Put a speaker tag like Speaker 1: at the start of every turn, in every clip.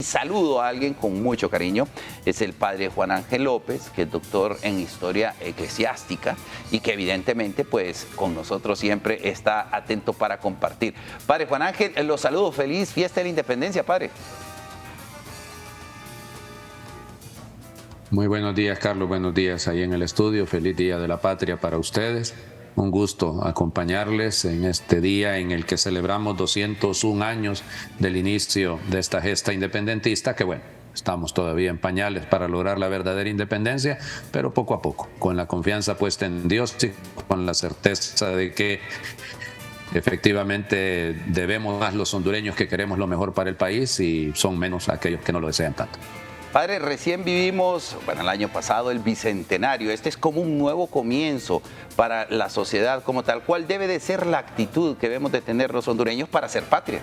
Speaker 1: Saludo a alguien con mucho cariño, es el padre Juan Ángel López, que es doctor en historia eclesiástica y que evidentemente pues con nosotros siempre está atento para compartir. Padre Juan Ángel, los saludo, feliz fiesta de la independencia, padre.
Speaker 2: Muy buenos días, Carlos, buenos días ahí en el estudio, feliz Día de la Patria para ustedes. Un gusto acompañarles en este día en el que celebramos 201 años del inicio de esta gesta independentista, que bueno, estamos todavía en pañales para lograr la verdadera independencia, pero poco a poco, con la confianza puesta en Dios y con la certeza de que efectivamente debemos más los hondureños que queremos lo mejor para el país y son menos aquellos que no lo desean tanto.
Speaker 1: Padre, recién vivimos, bueno, el año pasado, el bicentenario. Este es como un nuevo comienzo para la sociedad como tal. ¿Cuál debe de ser la actitud que debemos de tener los hondureños para hacer patria?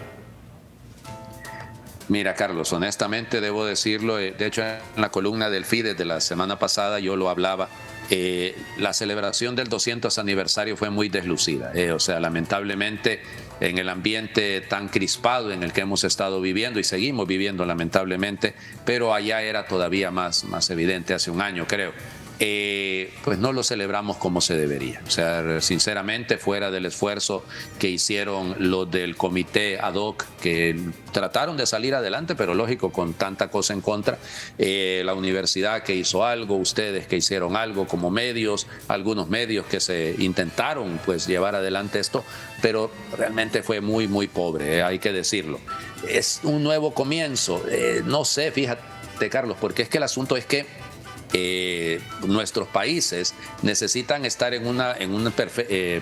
Speaker 2: Mira, Carlos, honestamente debo decirlo, de hecho en la columna del Fides de la semana pasada yo lo hablaba, la celebración del 200 aniversario fue muy deslucida, o sea, lamentablemente en el ambiente tan crispado en el que hemos estado viviendo y seguimos viviendo lamentablemente, pero allá era todavía más evidente hace un año, creo. Pues no lo celebramos como se debería. O sea, sinceramente, fuera del esfuerzo que hicieron los del comité ad hoc, que trataron de salir adelante, pero lógico, con tanta cosa en contra, la universidad que hizo algo, ustedes que hicieron algo como medios, algunos medios que se intentaron pues llevar adelante esto, pero realmente fue muy pobre, hay que decirlo. Es un nuevo comienzo, no sé, fíjate, Carlos, porque es que el asunto es que nuestros países necesitan estar en un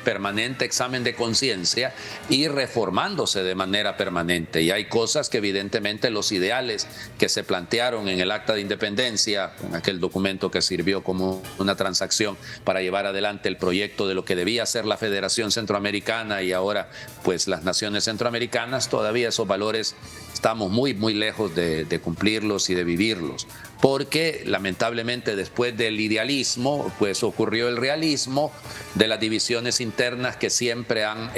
Speaker 2: permanente examen de conciencia y reformándose de manera permanente. Y hay cosas que evidentemente los ideales que se plantearon en el Acta de Independencia, en aquel documento que sirvió como una transacción para llevar adelante el proyecto de lo que debía ser la Federación Centroamericana y ahora pues las naciones centroamericanas, todavía esos valores estamos muy lejos de cumplirlos y de vivirlos, porque lamentablemente después del idealismo pues ocurrió el realismo de las divisiones internas que siempre han,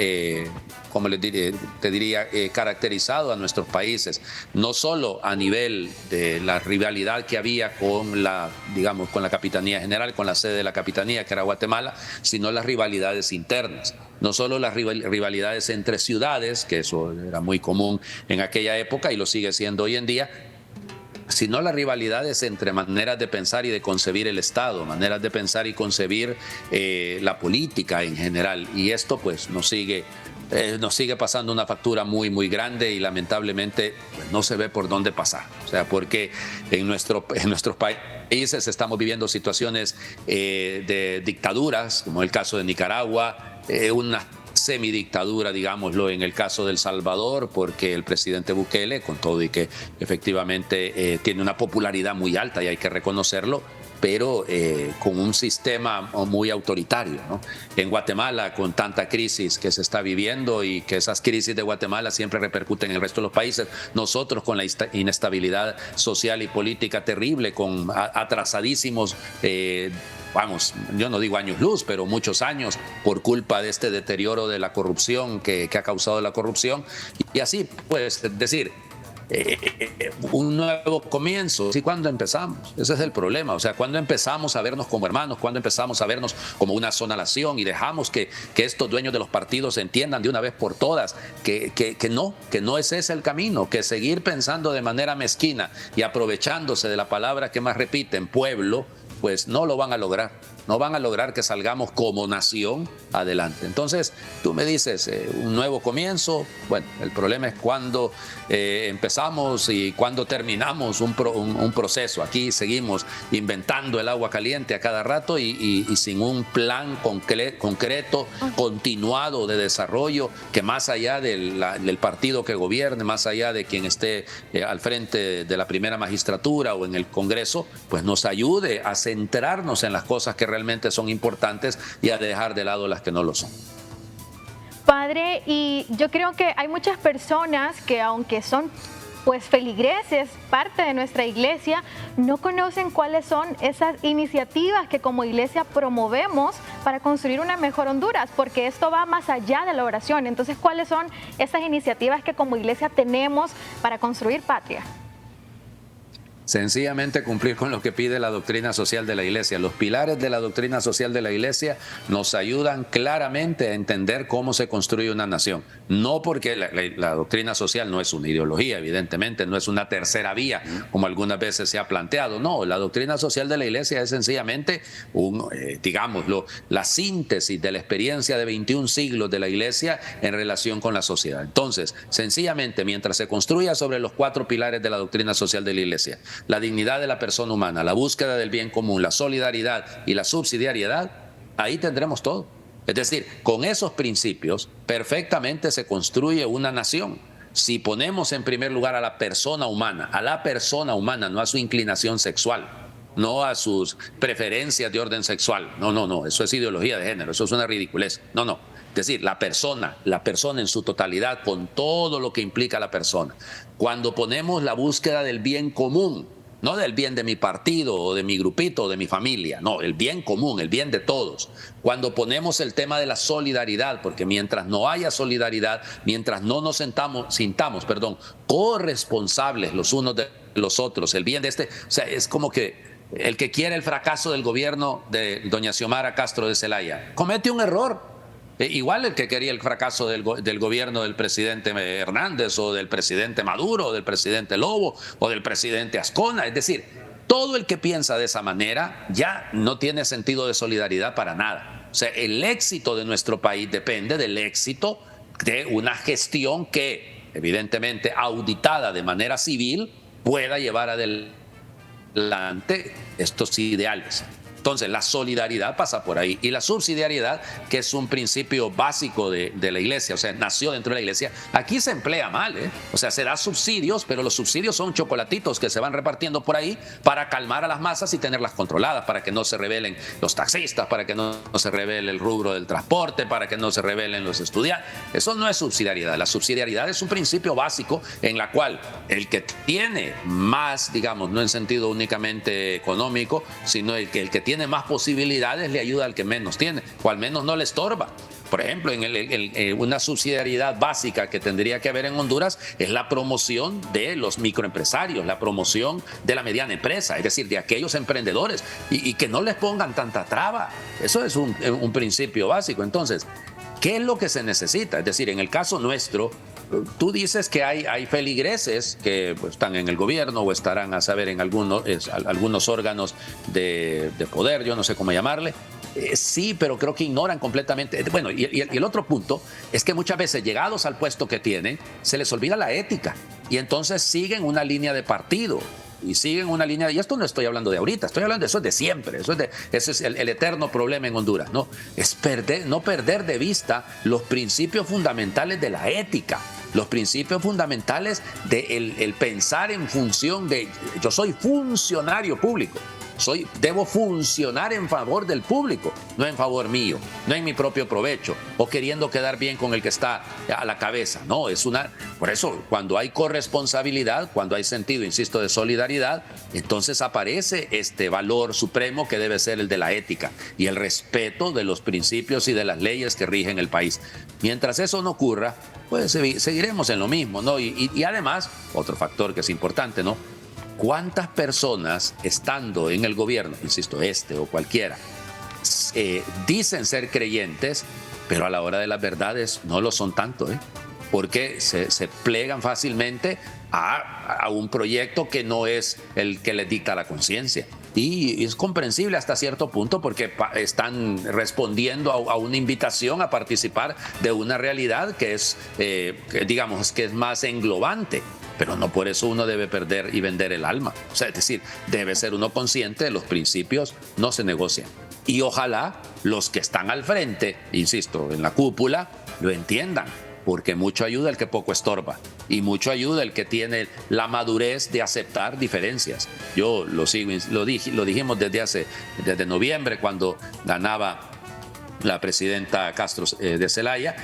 Speaker 2: como te diría, caracterizado a nuestros países, no solo a nivel de la rivalidad que había con la Capitanía General, con la sede de la Capitanía que era Guatemala, sino las rivalidades internas. No solo las rivalidades entre ciudades, que eso era muy común en aquella época y lo sigue siendo hoy en día, sino las rivalidades entre maneras de pensar y de concebir el Estado, maneras de pensar y concebir la política en general. Y esto pues nos sigue pasando una factura muy grande y lamentablemente pues, no se ve por dónde pasar. O sea, porque en nuestros países estamos viviendo situaciones de dictaduras, como el caso de Nicaragua, una semidictadura, digámoslo, en el caso de El Salvador, porque el presidente Bukele, con todo y que efectivamente tiene una popularidad muy alta y hay que reconocerlo, pero con un sistema muy autoritario, ¿no? En Guatemala, con tanta crisis que se está viviendo y que esas crisis de Guatemala siempre repercuten en el resto de los países, nosotros con la inestabilidad social y política terrible, con atrasadísimos yo no digo años luz, pero muchos años por culpa de este deterioro de la corrupción que ha causado la corrupción. Y así, pues, decir, un nuevo comienzo. ¿Y cuándo empezamos? Ese es el problema. O sea, ¿cuándo empezamos a vernos como hermanos? ¿Cuándo empezamos a vernos como una sola nación? Y dejamos que estos dueños de los partidos entiendan de una vez por todas que no ese es el camino, que seguir pensando de manera mezquina y aprovechándose de la palabra que más repiten, pueblo, pues no lo van a lograr. No van a lograr que salgamos como nación adelante. Entonces, tú me dices, un nuevo comienzo. Bueno, el problema es cuando empezamos y cuando terminamos un proceso. Aquí seguimos inventando el agua caliente a cada rato y sin un plan concreto, continuado de desarrollo, que más allá del partido que gobierne, más allá de quien esté al frente de la primera magistratura o en el Congreso, pues nos ayude a centrarnos en las cosas que realmente son importantes y a dejar de lado las que no lo son.
Speaker 3: Padre, y yo creo que hay muchas personas que aunque son pues feligreses, parte de nuestra iglesia, no conocen cuáles son esas iniciativas que como iglesia promovemos para construir una mejor Honduras, porque esto va más allá de la oración. Entonces, ¿cuáles son esas iniciativas que como iglesia tenemos para construir patria?
Speaker 2: Sencillamente cumplir con lo que pide la doctrina social de la Iglesia. Los pilares de la doctrina social de la Iglesia nos ayudan claramente a entender cómo se construye una nación. No porque la doctrina social no es una ideología, evidentemente, no es una tercera vía, como algunas veces se ha planteado. No, la doctrina social de la Iglesia es sencillamente, digámoslo, la síntesis de la experiencia de 21 siglos de la Iglesia en relación con la sociedad. Entonces, sencillamente, mientras se construya sobre los 4 pilares de la doctrina social de la Iglesia, la dignidad de la persona humana, la búsqueda del bien común, la solidaridad y la subsidiariedad, ahí tendremos todo. Es decir, con esos principios perfectamente se construye una nación. Si ponemos en primer lugar a la persona humana, no a su inclinación sexual, no a sus preferencias de orden sexual, no, eso es ideología de género, eso es una ridiculez, no. Es decir, la persona en su totalidad, con todo lo que implica la persona. Cuando ponemos la búsqueda del bien común, no del bien de mi partido o de mi grupito o de mi familia, no, el bien común, el bien de todos. Cuando ponemos el tema de la solidaridad, porque mientras no haya solidaridad, mientras no nos sintamos corresponsables los unos de los otros, el bien de o sea, es como que el que quiere el fracaso del gobierno de doña Xiomara Castro de Zelaya comete un error. Igual el que quería el fracaso del gobierno del presidente Hernández o del presidente Maduro o del presidente Lobo o del presidente Azcona. Es decir, todo el que piensa de esa manera ya no tiene sentido de solidaridad para nada. O sea, el éxito de nuestro país depende del éxito de una gestión que, evidentemente, auditada de manera civil, pueda llevar adelante estos ideales. Entonces, la solidaridad pasa por ahí. Y la subsidiariedad, que es un principio básico de la Iglesia, o sea, nació dentro de la Iglesia, aquí se emplea mal, ¿eh? O sea, se da subsidios, pero los subsidios son chocolatitos que se van repartiendo por ahí para calmar a las masas y tenerlas controladas, para que no se rebelen los taxistas, para que no se rebele el rubro del transporte, para que no se rebelen los estudiantes. Eso no es subsidiariedad. La subsidiariedad es un principio básico en la cual el que tiene más, digamos, no en sentido únicamente económico, sino el que tiene más posibilidades le ayuda al que menos tiene, o al menos no le estorba. Por ejemplo, una subsidiariedad básica que tendría que haber en Honduras es la promoción de los microempresarios, la promoción de la mediana empresa, es decir, de aquellos emprendedores, y que no les pongan tanta traba. Eso es un principio básico. Entonces, ¿qué es lo que se necesita? Es decir, en el caso nuestro, tú dices que hay feligreses que están en el gobierno o estarán a saber en algunos órganos de poder, yo no sé cómo llamarle. Sí, pero creo que ignoran completamente. Bueno, y el otro punto es que muchas veces, llegados al puesto que tienen, se les olvida la ética y entonces siguen una línea de partido. Y siguen una línea, y esto no estoy hablando de ahorita, estoy hablando de eso de siempre, ese es el eterno problema en Honduras, ¿no? Es no perder de vista los principios fundamentales de la ética, los principios fundamentales de el pensar en función de, yo soy funcionario público, debo funcionar en favor del público, no en favor mío, no en mi propio provecho o queriendo quedar bien con el que está a la cabeza. No, por eso cuando hay corresponsabilidad, cuando hay sentido, insisto, de solidaridad, entonces aparece este valor supremo que debe ser el de la ética y el respeto de los principios y de las leyes que rigen el país. Mientras eso no ocurra, pues seguiremos en lo mismo, ¿no? Y además, otro factor que es importante, ¿no? ¿Cuántas personas estando en el gobierno, insisto, o cualquiera, dicen ser creyentes, pero a la hora de las verdades no lo son tanto, porque se plegan fácilmente a un proyecto que no es el que les dicta la conciencia? Y es comprensible hasta cierto punto porque están respondiendo a una invitación a participar de una realidad que es, digamos, que es más englobante. Pero no por eso uno debe perder y vender el alma. O sea, es decir, debe ser uno consciente de los principios, no se negocian. Y ojalá los que están al frente, insisto, en la cúpula, lo entiendan, porque mucho ayuda el que poco estorba y mucho ayuda el que tiene la madurez de aceptar diferencias. Yo lo dijimos desde noviembre, cuando ganaba la presidenta Castro de Zelaya,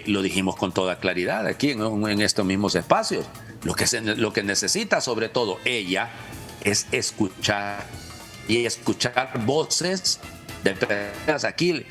Speaker 2: lo dijimos con toda claridad aquí en estos mismos espacios. Lo que necesita sobre todo ella es escuchar voces de peleas. Aquí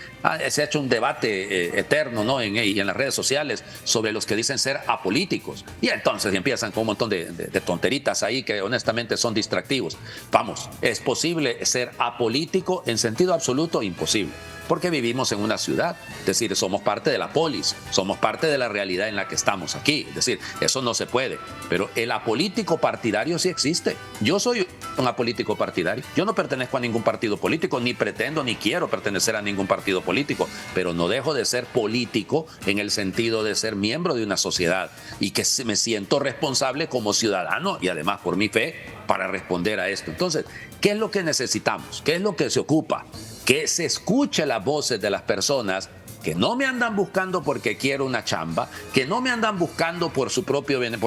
Speaker 2: se ha hecho un debate eterno, ¿no? Y en las redes sociales sobre los que dicen ser apolíticos. Y entonces empiezan con un montón de tonteritas ahí que honestamente son distractivos. Vamos, ¿es posible ser apolítico? En sentido absoluto, imposible. Porque vivimos en una ciudad, es decir, somos parte de la polis, somos parte de la realidad en la que estamos aquí, es decir, eso no se puede, pero el apolítico partidario sí existe. Yo soy un apolítico partidario, yo no pertenezco a ningún partido político, ni pretendo ni quiero pertenecer a ningún partido político, pero no dejo de ser político en el sentido de ser miembro de una sociedad y que me siento responsable como ciudadano y además por mi fe para responder a esto. Entonces, ¿qué es lo que necesitamos? ¿Qué es lo que se ocupa? Que se escuche las voces de las personas que no me andan buscando porque quiero una chamba, que no me andan buscando por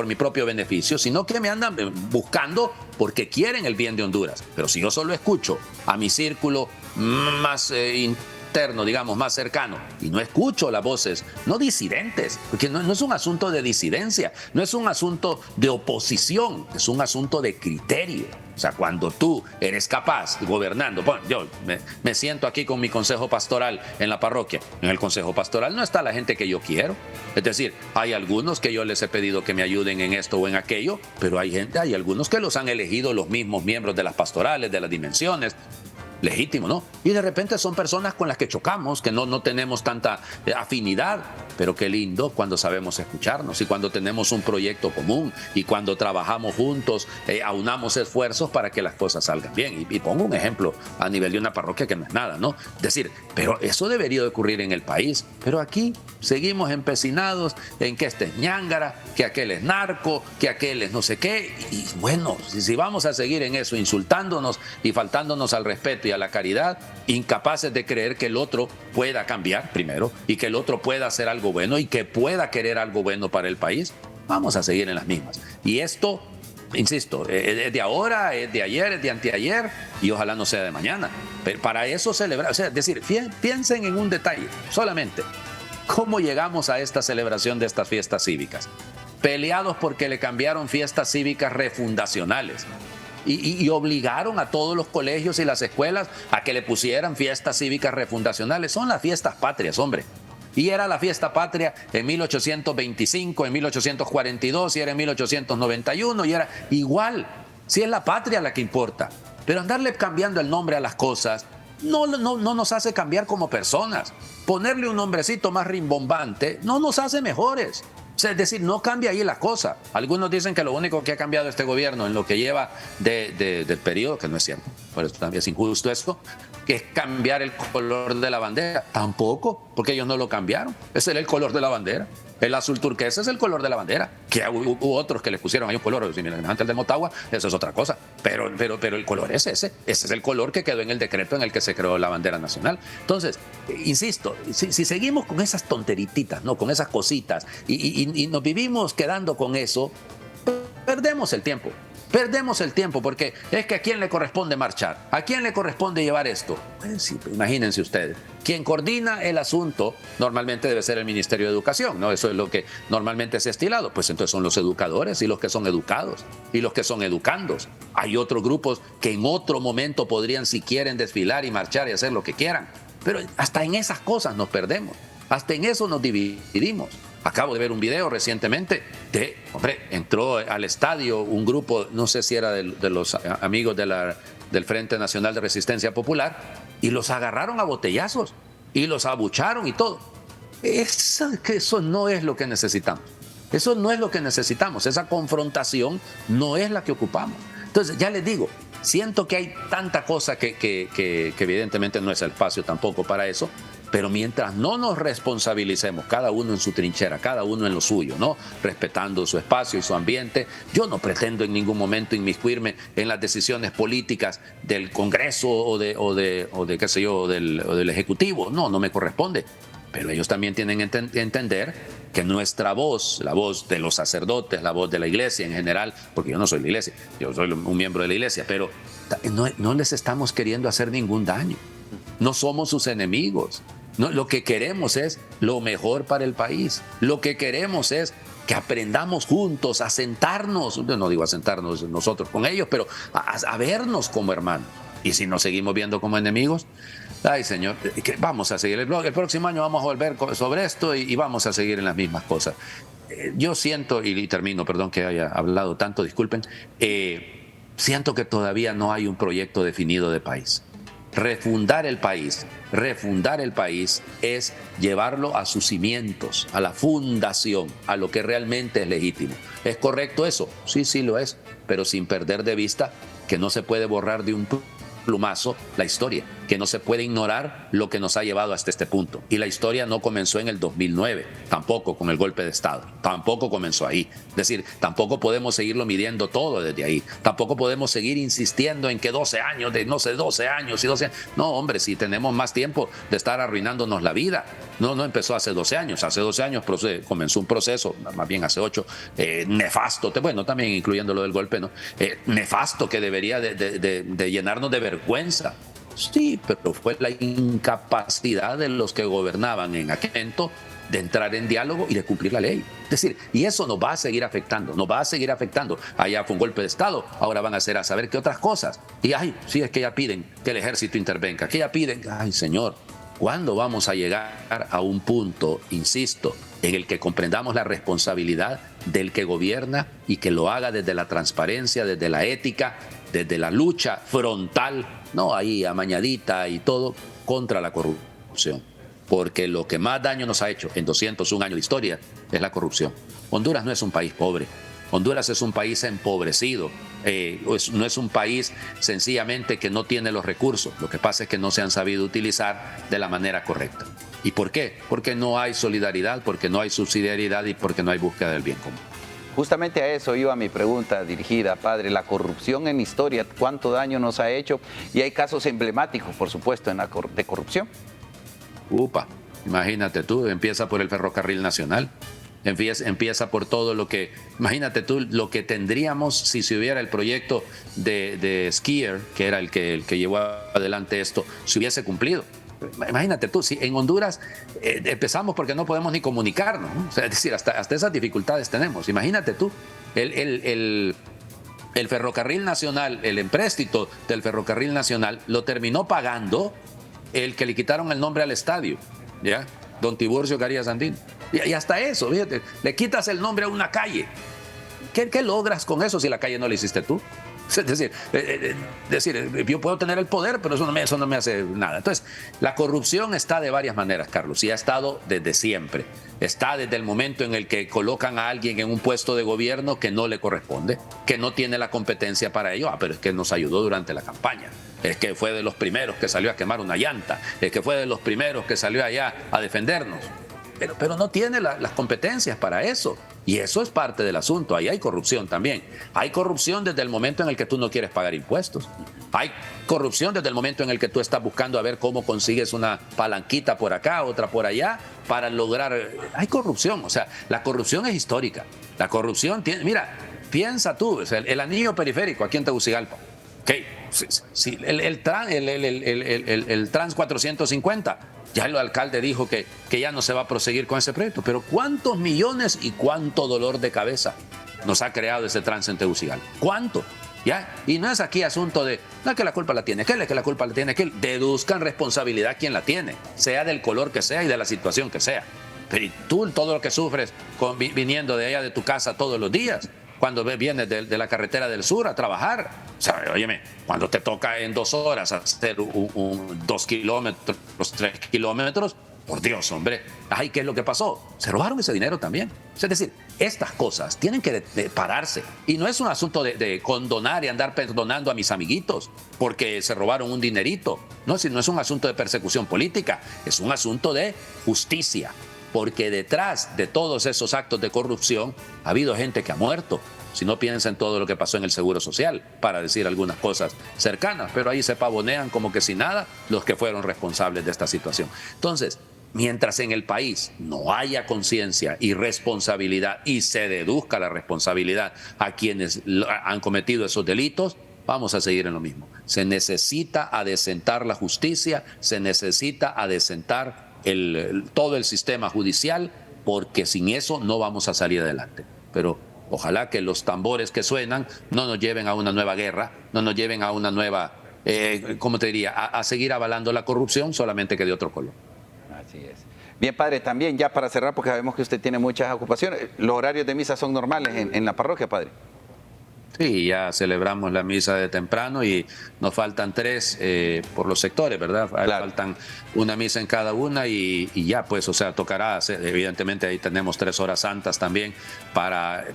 Speaker 2: mi propio beneficio, sino que me andan buscando porque quieren el bien de Honduras. Pero si yo solo escucho a mi círculo más interno, digamos, más cercano, y no escucho las voces, no disidentes, porque no es un asunto de disidencia, no es un asunto de oposición, es un asunto de criterio. O sea, cuando tú eres capaz, gobernando, bueno, yo me siento aquí con mi consejo pastoral en la parroquia. En el consejo pastoral no está la gente que yo quiero. Es decir, hay algunos que yo les he pedido que me ayuden en esto o en aquello, pero hay algunos que los han elegido los mismos miembros de las pastorales, de las dimensiones. Legítimo, ¿no? Y de repente son personas con las que chocamos, que no tenemos tanta afinidad, pero qué lindo cuando sabemos escucharnos y cuando tenemos un proyecto común y cuando trabajamos juntos, aunamos esfuerzos para que las cosas salgan bien. Y pongo un ejemplo a nivel de una parroquia que no es nada, ¿no? Es decir, pero eso debería de ocurrir en el país, pero aquí seguimos empecinados en que este es ñángara, que aquel es narco, que aquel es no sé qué, y bueno, si vamos a seguir en eso, insultándonos y faltándonos al respeto y a la caridad, incapaces de creer que el otro pueda cambiar primero y que el otro pueda hacer algo bueno y que pueda querer algo bueno para el país, vamos a seguir en las mismas. Y esto, insisto, es de ahora, es de ayer, es de anteayer y ojalá no sea de mañana. Pero para eso celebrar, o sea, es decir, piensen en un detalle, solamente, ¿cómo llegamos a esta celebración de estas fiestas cívicas? Peleados porque le cambiaron fiestas cívicas refundacionales. Y obligaron a todos los colegios y las escuelas a que le pusieran fiestas cívicas refundacionales. Son las fiestas patrias, hombre. Y era la fiesta patria en 1825, en 1842, y era en 1891, y era igual. Si es la patria la que importa. Pero andarle cambiando el nombre a las cosas no nos hace cambiar como personas. Ponerle un nombrecito más rimbombante no nos hace mejores. Es decir, no cambia ahí la cosa. Algunos dicen que lo único que ha cambiado este gobierno en lo que lleva del periodo, que no es cierto, por eso también es injusto esto, que es cambiar el color de la bandera. Tampoco, porque ellos no lo cambiaron. Ese era el color de la bandera. El azul turquesa es el color de la bandera. Que hubo otros que le pusieron ahí un color semejante al de Motagua, eso es otra cosa. Pero el color es ese. Ese es el color que quedó en el decreto en el que se creó la bandera nacional. Entonces, insisto, si seguimos con esas tonterititas, ¿no? Con esas cositas, y nos vivimos quedando con eso, perdemos el tiempo. Perdemos el tiempo porque es que ¿a quién le corresponde marchar? ¿A quién le corresponde llevar esto? Pues sí, imagínense ustedes. Quien coordina el asunto normalmente debe ser el Ministerio de Educación, ¿no? Eso es lo que normalmente se ha estilado. Pues entonces son los educadores y los que son educados y los que son educandos. Hay otros grupos que en otro momento podrían, si quieren, desfilar y marchar y hacer lo que quieran. Pero hasta en esas cosas nos perdemos. Hasta en eso nos dividimos. Acabo de ver un video recientemente entró al estadio un grupo, no sé si era de los amigos del Frente Nacional de Resistencia Popular, y los agarraron a botellazos y los abucharon y todo. Eso no es lo que necesitamos. Eso no es lo que necesitamos. Esa confrontación no es la que ocupamos. Entonces, ya les digo, siento que hay tanta cosa que evidentemente no es el espacio tampoco para eso. Pero mientras no nos responsabilicemos, cada uno en su trinchera, cada uno en lo suyo, ¿no? Respetando su espacio y su ambiente, yo no pretendo en ningún momento inmiscuirme en las decisiones políticas del Congreso o de qué sé yo, o del Ejecutivo. No me corresponde. Pero ellos también tienen que entender que nuestra voz, la voz de los sacerdotes, la voz de la iglesia en general, porque yo no soy la iglesia, yo soy un miembro de la iglesia, pero no les estamos queriendo hacer ningún daño. No somos sus enemigos. No, lo que queremos es lo mejor para el país. Lo que queremos es que aprendamos juntos a sentarnos, no digo a sentarnos nosotros con ellos, pero a vernos como hermanos. Y si nos seguimos viendo como enemigos, ay, señor, vamos a seguir. El próximo año vamos a volver sobre esto y vamos a seguir en las mismas cosas. Yo siento, y termino, perdón que haya hablado tanto, disculpen, siento que todavía no hay un proyecto definido de país. Refundar el país es llevarlo a sus cimientos, a la fundación, a lo que realmente es legítimo. ¿Es correcto eso? Sí, sí lo es, pero sin perder de vista que no se puede borrar de un plumazo la historia, que no se puede ignorar lo que nos ha llevado hasta este punto. Y la historia no comenzó en el 2009, tampoco con el golpe de Estado, tampoco comenzó ahí. Es decir, tampoco podemos seguirlo midiendo todo desde ahí, tampoco podemos seguir insistiendo en que 12 años, no sé, 12 años y 12 años. No, hombre, si tenemos más tiempo de estar arruinándonos la vida. No empezó hace 12 años, hace 12 años comenzó un proceso, más bien hace 8, nefasto, bueno, también incluyendo lo del golpe, ¿no? Nefasto, que debería de llenarnos de vergüenza. Sí, pero fue la incapacidad de los que gobernaban en aquel momento de entrar en diálogo y de cumplir la ley. Es decir, y eso nos va a seguir afectando, Allá fue un golpe de Estado, ahora van a hacer a saber qué otras cosas. Y ay, sí, es que ya piden que el ejército intervenga, que ya piden, ay, señor, ¿cuándo vamos a llegar a un punto, insisto, en el que comprendamos la responsabilidad del que gobierna y que lo haga desde la transparencia, desde la ética, desde la lucha frontal, no ahí amañadita y todo, contra la corrupción? Porque lo que más daño nos ha hecho en 201 años de historia es la corrupción. Honduras no es un país pobre, Honduras es un país empobrecido, no es un país sencillamente que no tiene los recursos, lo que pasa es que no se han sabido utilizar de la manera correcta. ¿Y por qué? Porque no hay solidaridad, porque no hay subsidiariedad y porque no hay búsqueda del bien común.
Speaker 1: Justamente a eso iba mi pregunta dirigida, padre. La corrupción en historia, ¿cuánto daño nos ha hecho? Y hay casos emblemáticos, por supuesto, de corrupción.
Speaker 2: Imagínate tú, empieza por el Ferrocarril Nacional. Empieza por todo lo que, imagínate tú, lo que tendríamos si se hubiera el proyecto de Skier, que era el que llevó adelante esto, si hubiese cumplido. Imagínate tú, si en Honduras empezamos porque no podemos ni comunicarnos, ¿no? O sea, es decir, hasta esas dificultades tenemos. Imagínate tú, el Ferrocarril Nacional, el empréstito del Ferrocarril Nacional lo terminó pagando el que le quitaron el nombre al estadio, ¿ya? Don Tiburcio Carías Andino. Y hasta eso, fíjate, le quitas el nombre a una calle. ¿Qué logras con eso si la calle no la hiciste tú? Es decir, yo puedo tener el poder, pero eso no me hace nada. Entonces, la corrupción está de varias maneras, Carlos, y ha estado desde siempre. Está desde el momento en el que colocan a alguien en un puesto de gobierno que no le corresponde, que no tiene la competencia para ello. Pero es que nos ayudó durante la campaña. Es que fue de los primeros que salió a quemar una llanta. Es que fue de los primeros que salió allá a defendernos. Pero no tiene las competencias para eso. Y eso es parte del asunto. Ahí hay corrupción también. Hay corrupción desde el momento en el que tú no quieres pagar impuestos. Hay corrupción desde el momento en el que tú estás buscando a ver cómo consigues una palanquita por acá, otra por allá, para lograr... Hay corrupción. O sea, la corrupción es histórica. La corrupción tiene... Mira, piensa tú, o sea, el anillo periférico aquí en Tegucigalpa. Okay. Sí, el Trans 450... Ya el alcalde dijo que ya no se va a proseguir con ese proyecto, pero ¿cuántos millones y cuánto dolor de cabeza nos ha creado ese trance en Tegucigalpa? ¿Cuánto? ¿Ya? Y no es aquí asunto de, no es que la culpa la tiene aquel, es que la culpa la tiene aquel. Deduzcan responsabilidad quien la tiene, sea del color que sea y de la situación que sea. Pero tú todo lo que sufres viniendo de allá de tu casa todos los días, cuando vienes de la carretera del sur a trabajar. O sea, óyeme, cuando te toca en 2 horas hacer 2 kilómetros, 3 kilómetros, por Dios, hombre. Ay, ¿qué es lo que pasó? Se robaron ese dinero también. Es decir, estas cosas tienen que pararse. Y no es un asunto de condonar y andar perdonando a mis amiguitos porque se robaron un dinerito. No es un asunto de persecución política, es un asunto de justicia. Porque detrás de todos esos actos de corrupción ha habido gente que ha muerto. Si no piensa en todo lo que pasó en el Seguro Social, para decir algunas cosas cercanas, pero ahí se pavonean como que sin nada los que fueron responsables de esta situación. Entonces, mientras en el país no haya conciencia y responsabilidad y se deduzca la responsabilidad a quienes han cometido esos delitos, vamos a seguir en lo mismo. Se necesita adecentar la justicia, se necesita adecentar todo el sistema judicial, porque sin eso no vamos a salir adelante. Pero ojalá que los tambores que suenan no nos lleven a una nueva guerra, no nos lleven a una nueva ¿cómo te diría?, a seguir avalando la corrupción, solamente que de otro color.
Speaker 1: Así es. Bien, padre, también ya para cerrar, porque sabemos que usted tiene muchas ocupaciones, ¿los horarios de misa son normales en la parroquia, padre?
Speaker 2: Sí, ya celebramos la misa de temprano y nos faltan 3 por los sectores, ¿verdad?
Speaker 1: Claro.
Speaker 2: Faltan una misa en cada una y ya, pues, o sea, tocará hacer, evidentemente ahí tenemos 3 horas santas también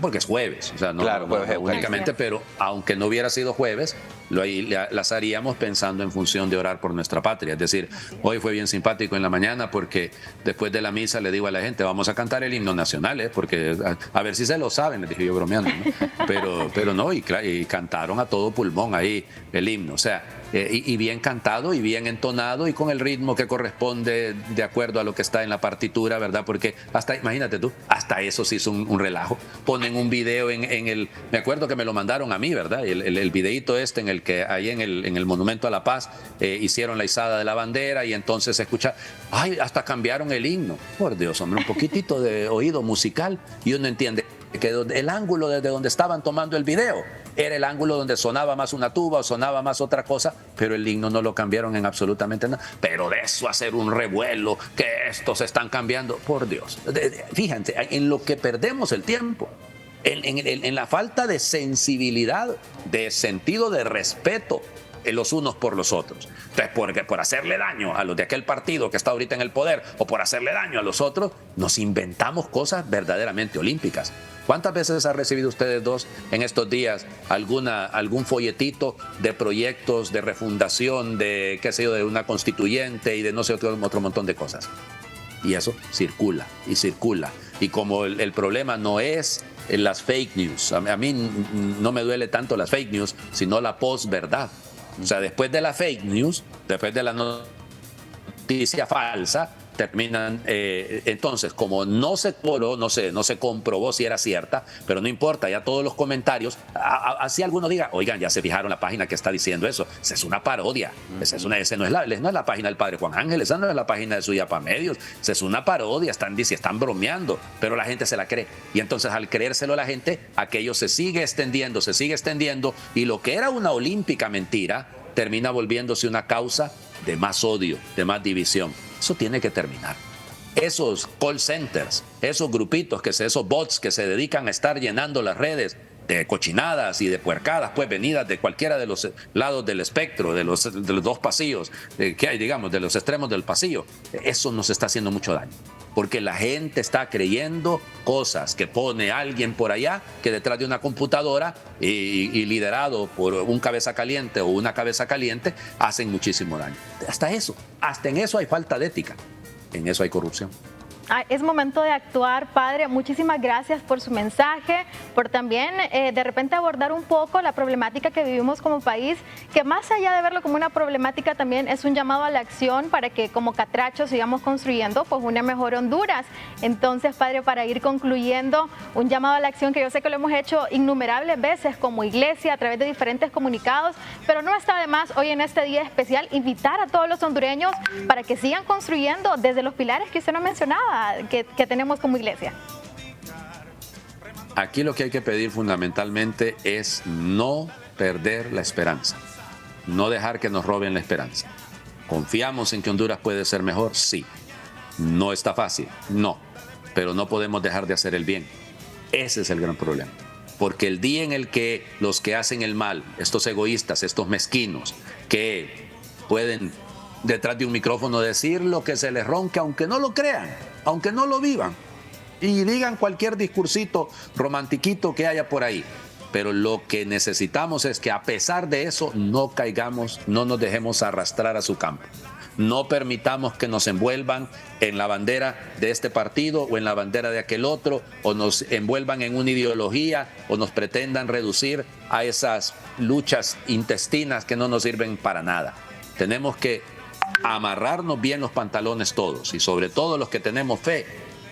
Speaker 2: porque es jueves, o sea, no,
Speaker 1: claro, jueves,
Speaker 2: únicamente, pero aunque no hubiera sido jueves, las haríamos pensando en función de orar por nuestra patria. Es decir, hoy fue bien simpático en la mañana porque después de la misa le digo a la gente, vamos a cantar el himno nacional, porque a ver si se lo saben, les dije yo bromeando, ¿no? Pero no, y cantaron a todo pulmón ahí el himno, o sea, y bien cantado y bien entonado y con el ritmo que corresponde de acuerdo a lo que está en la partitura, ¿verdad? Porque hasta, imagínate tú, hasta eso sí es un relajo. Ponen un video me acuerdo que me lo mandaron a mí, ¿verdad? El videíto en el que ahí en el Monumento a la Paz hicieron la izada de la bandera y entonces se escucha, ay, hasta cambiaron el himno. Por Dios, hombre, un poquitito de oído musical y uno entiende que el ángulo desde donde estaban tomando el video era el ángulo donde sonaba más una tuba o sonaba más otra cosa, pero el himno no lo cambiaron en absolutamente nada. Pero de eso hacer un revuelo, que estos están cambiando, por Dios. Fíjense, en lo que perdemos el tiempo, en la falta de sensibilidad, de sentido de respeto los unos por los otros. Entonces, por hacerle daño a los de aquel partido que está ahorita en el poder o por hacerle daño a los otros, nos inventamos cosas verdaderamente olímpicas. ¿Cuántas veces ha recibido ustedes dos en estos días algún folletito de proyectos de refundación, de qué sé yo, de una constituyente y de no sé otro montón de cosas? Y eso circula y circula. Y como el problema no es las fake news, a mí no me duele tanto las fake news, sino la posverdad. O sea, después de la fake news, después de la noticia falsa, terminan, entonces, como no se comprobó si era cierta, pero no importa, ya todos los comentarios, así algunos digan, oigan, ya se fijaron la página que está diciendo eso, esa es una parodia, esa no es la página del padre Juan Ángel, esa no es la página de Suyapa Medios, esa es una parodia, están bromeando, pero la gente se la cree, y entonces al creérselo la gente, aquello se sigue extendiendo, y lo que era una olímpica mentira, termina volviéndose una causa de más odio, de más división. Eso tiene que terminar. Esos call centers, esos grupitos, esos bots que se dedican a estar llenando las redes de cochinadas y de puercadas, pues venidas de cualquiera de los lados del espectro, de los dos pasillos que hay, digamos, de los extremos del pasillo, eso nos está haciendo mucho daño. Porque la gente está creyendo cosas que pone alguien por allá, que detrás de una computadora y liderado por un cabeza caliente o una cabeza caliente, hacen muchísimo daño. Hasta en eso hay falta de ética, en eso hay corrupción.
Speaker 3: Es momento de actuar, padre. Muchísimas gracias por su mensaje, por también de repente abordar un poco la problemática que vivimos como país, que más allá de verlo como una problemática también es un llamado a la acción para que como catrachos sigamos construyendo pues una mejor Honduras. Entonces, padre, para ir concluyendo, un llamado a la acción que yo sé que lo hemos hecho innumerables veces como iglesia a través de diferentes comunicados, pero no está de más hoy en este día especial invitar a todos los hondureños para que sigan construyendo desde los pilares que usted nos mencionaba, que tenemos como iglesia.
Speaker 2: Aquí lo que hay que pedir fundamentalmente es no perder la esperanza, no dejar que nos roben la esperanza. ¿Confiamos en que Honduras puede ser mejor? Sí. ¿No está fácil? No. Pero no podemos dejar de hacer el bien. Ese es el gran problema. Porque el día en el que los que hacen el mal, estos egoístas, estos mezquinos, que pueden detrás de un micrófono decir lo que se les ronque, aunque no lo crean, aunque no lo vivan, y digan cualquier discursito romantiquito que haya por ahí. Pero lo que necesitamos es que a pesar de eso no caigamos, no nos dejemos arrastrar a su campo. No permitamos que nos envuelvan en la bandera de este partido o en la bandera de aquel otro, o nos envuelvan en una ideología o nos pretendan reducir a esas luchas intestinas que no nos sirven para nada. Tenemos que amarrarnos bien los pantalones todos y sobre todo los que tenemos fe,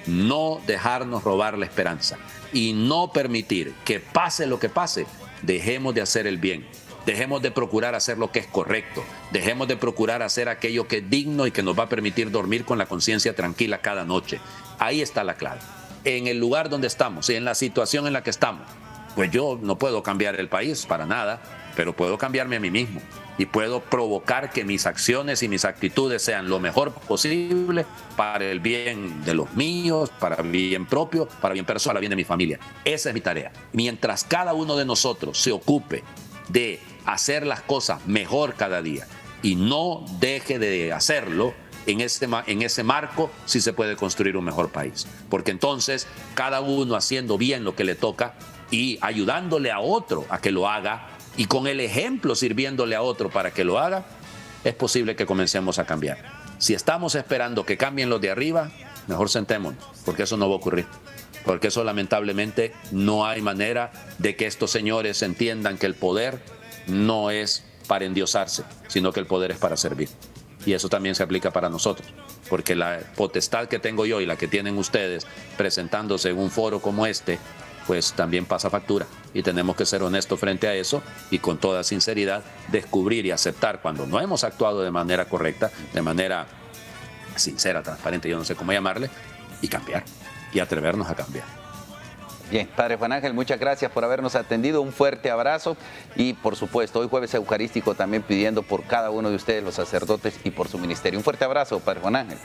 Speaker 2: no dejarnos robar la esperanza y no permitir que pase lo que pase, dejemos de hacer el bien, dejemos de procurar hacer lo que es correcto, dejemos de procurar hacer aquello que es digno y que nos va a permitir dormir con la conciencia tranquila cada noche. Ahí está la clave. En el lugar donde estamos, en la situación en la que estamos, pues yo no puedo cambiar el país para nada, pero puedo cambiarme a mí mismo. y puedo provocar que mis acciones y mis actitudes sean lo mejor posible para el bien de los míos, para el bien propio, para el bien personal, para el bien de mi familia. Esa es mi tarea. Mientras cada uno de nosotros se ocupe de hacer las cosas mejor cada día y no deje de hacerlo, en ese marco sí se puede construir un mejor país. Porque entonces cada uno haciendo bien lo que le toca y ayudándole a otro a que lo haga, y con el ejemplo sirviéndole a otro para que lo haga, es posible que comencemos a cambiar. Si estamos esperando que cambien los de arriba, mejor sentémonos, porque eso no va a ocurrir. Porque eso lamentablemente no hay manera de que estos señores entiendan que el poder no es para endiosarse, sino que el poder es para servir. Y eso también se aplica para nosotros, porque la potestad que tengo yo y la que tienen ustedes presentándose en un foro como este, pues también pasa factura, y tenemos que ser honestos frente a eso y con toda sinceridad descubrir y aceptar cuando no hemos actuado de manera correcta, de manera sincera, transparente, yo no sé cómo llamarle, y cambiar, y atrevernos a cambiar.
Speaker 1: Bien, Padre Juan Ángel, muchas gracias por habernos atendido, un fuerte abrazo y por supuesto hoy jueves eucarístico también pidiendo por cada uno de ustedes, los sacerdotes, y por su ministerio. Un fuerte abrazo, Padre Juan Ángel.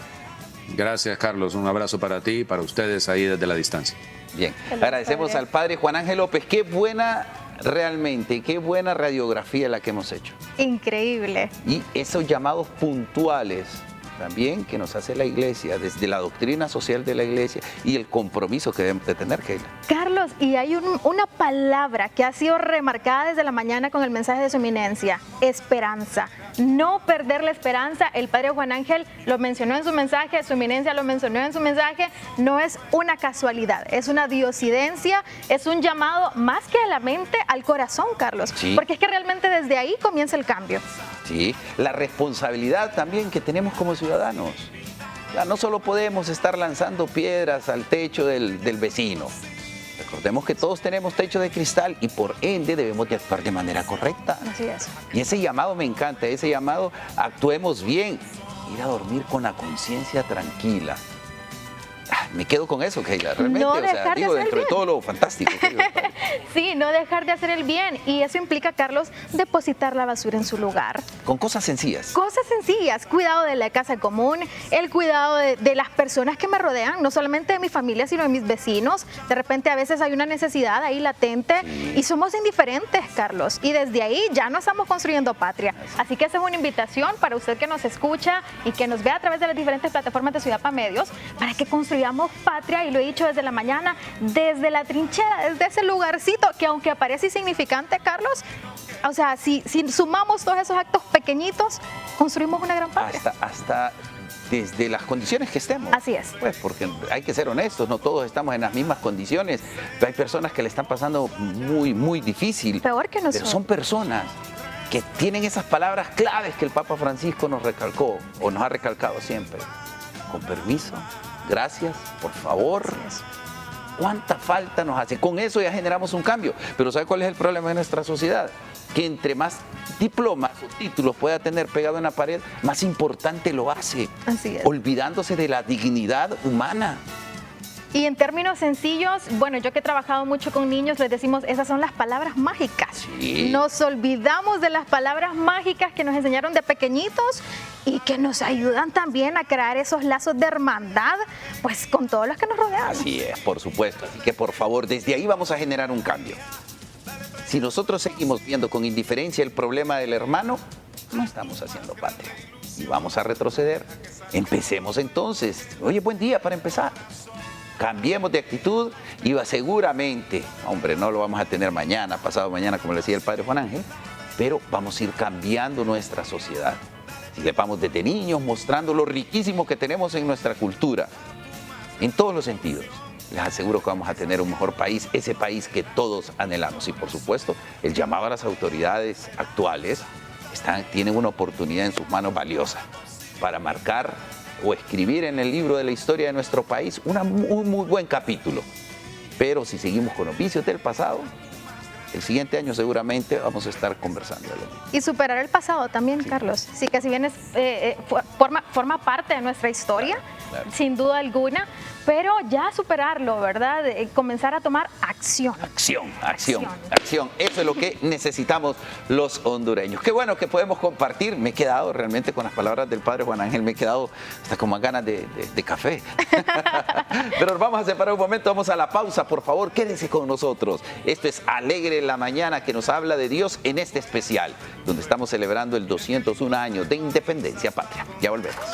Speaker 2: Gracias, Carlos, un abrazo para ti y para ustedes ahí desde la distancia.
Speaker 1: Bien, agradecemos al Padre Juan Ángel López. Qué buena, realmente, qué buena radiografía la que hemos hecho.
Speaker 3: Increíble.
Speaker 1: Y esos llamados puntuales también que nos hace la Iglesia, desde la doctrina social de la Iglesia y el compromiso que debemos de tener, Keila.
Speaker 3: Carlos, y hay una palabra que ha sido remarcada desde la mañana con el mensaje de su eminencia: esperanza. No perder la esperanza. El Padre Juan Ángel lo mencionó en su mensaje, su eminencia lo mencionó en su mensaje. No es una casualidad, es una diosidencia, es un llamado más que a la mente, al corazón, Carlos.
Speaker 1: Sí.
Speaker 3: Porque es que realmente desde ahí comienza el cambio.
Speaker 1: Sí, la responsabilidad también que tenemos como ciudadanos. Ya no solo podemos estar lanzando piedras al techo del vecino. Recordemos que todos tenemos techo de cristal y por ende debemos de actuar de manera correcta.
Speaker 3: Así es.
Speaker 1: Y ese llamado me encanta, ese llamado, actuemos bien, ir a dormir con la conciencia tranquila. Me quedo con eso, Keila, realmente,
Speaker 3: No
Speaker 1: o sea,
Speaker 3: dejar de
Speaker 1: digo,
Speaker 3: hacer
Speaker 1: dentro de
Speaker 3: bien.
Speaker 1: todo lo fantástico.
Speaker 3: Sí, no dejar de hacer el bien. Y eso implica, Carlos, depositar la basura en su lugar.
Speaker 1: Con cosas sencillas.
Speaker 3: Cosas sencillas, cuidado de la casa común, el cuidado de las personas que me rodean, no solamente de mi familia, sino de mis vecinos. De repente a veces hay una necesidad ahí latente y somos indiferentes, Carlos. Y desde ahí ya no estamos construyendo patria. Así que esa es una invitación para usted que nos escucha y que nos ve a través de las diferentes plataformas de Ciudad Pa' Medios, para que construyamos patria, y lo he dicho desde la mañana, desde la trinchera, desde ese lugarcito que aunque parece insignificante, Carlos, o sea, si sumamos todos esos actos pequeñitos, construimos una gran patria.
Speaker 1: Hasta desde las condiciones que estemos.
Speaker 3: Así es.
Speaker 1: Pues porque hay que ser honestos, no todos estamos en las mismas condiciones, pero hay personas que le están pasando muy, muy difícil.
Speaker 3: Peor que nosotros.
Speaker 1: Pero son personas que tienen esas palabras claves que el Papa Francisco nos recalcó, o nos ha recalcado siempre. Con permiso, gracias, por favor. ¿Cuánta falta nos hace? Con eso ya generamos un cambio. Pero ¿sabe cuál es el problema de nuestra sociedad? Que entre más diplomas o títulos pueda tener pegado en la pared, más importante lo hace.
Speaker 3: Así es.
Speaker 1: Olvidándose de la dignidad humana.
Speaker 3: Y en términos sencillos, bueno, yo que he trabajado mucho con niños, les decimos, esas son las palabras mágicas.
Speaker 1: Sí.
Speaker 3: Nos olvidamos de las palabras mágicas que nos enseñaron de pequeñitos y que nos ayudan también a crear esos lazos de hermandad, pues con todos los que nos rodean.
Speaker 1: Así es, por supuesto. Así que por favor, desde ahí vamos a generar un cambio. Si nosotros seguimos viendo con indiferencia el problema del hermano, no estamos haciendo patria y vamos a retroceder. Empecemos entonces. Oye, buen día para empezar. Cambiemos de actitud y seguramente, hombre, no lo vamos a tener mañana, pasado mañana, como le decía el Padre Juan Ángel, pero vamos a ir cambiando nuestra sociedad. Si le vamos desde niños, mostrando lo riquísimo que tenemos en nuestra cultura, en todos los sentidos, les aseguro que vamos a tener un mejor país, ese país que todos anhelamos. Y por supuesto, el llamado a las autoridades actuales tienen una oportunidad en sus manos valiosa para marcar o escribir en el libro de la historia de nuestro país un muy buen capítulo. Pero si seguimos con los vicios del pasado, el siguiente año seguramente vamos a estar conversando de lo mismo.
Speaker 3: Y superar el pasado también, sí, Carlos. Sí, que si bien forma parte de nuestra historia, claro, sin duda alguna, pero ya superarlo, ¿verdad? Comenzar a tomar acción.
Speaker 1: Acción. Eso es lo que necesitamos los hondureños. Qué bueno que podemos compartir. Me he quedado realmente con las palabras del padre Juan Ángel, me he quedado hasta con más ganas de café. Pero vamos a separar un momento, vamos a la pausa, por favor, quédense con nosotros. Esto es Alegre la Mañana, que nos habla de Dios en este especial, donde estamos celebrando el 201 años de independencia patria. Ya volvemos.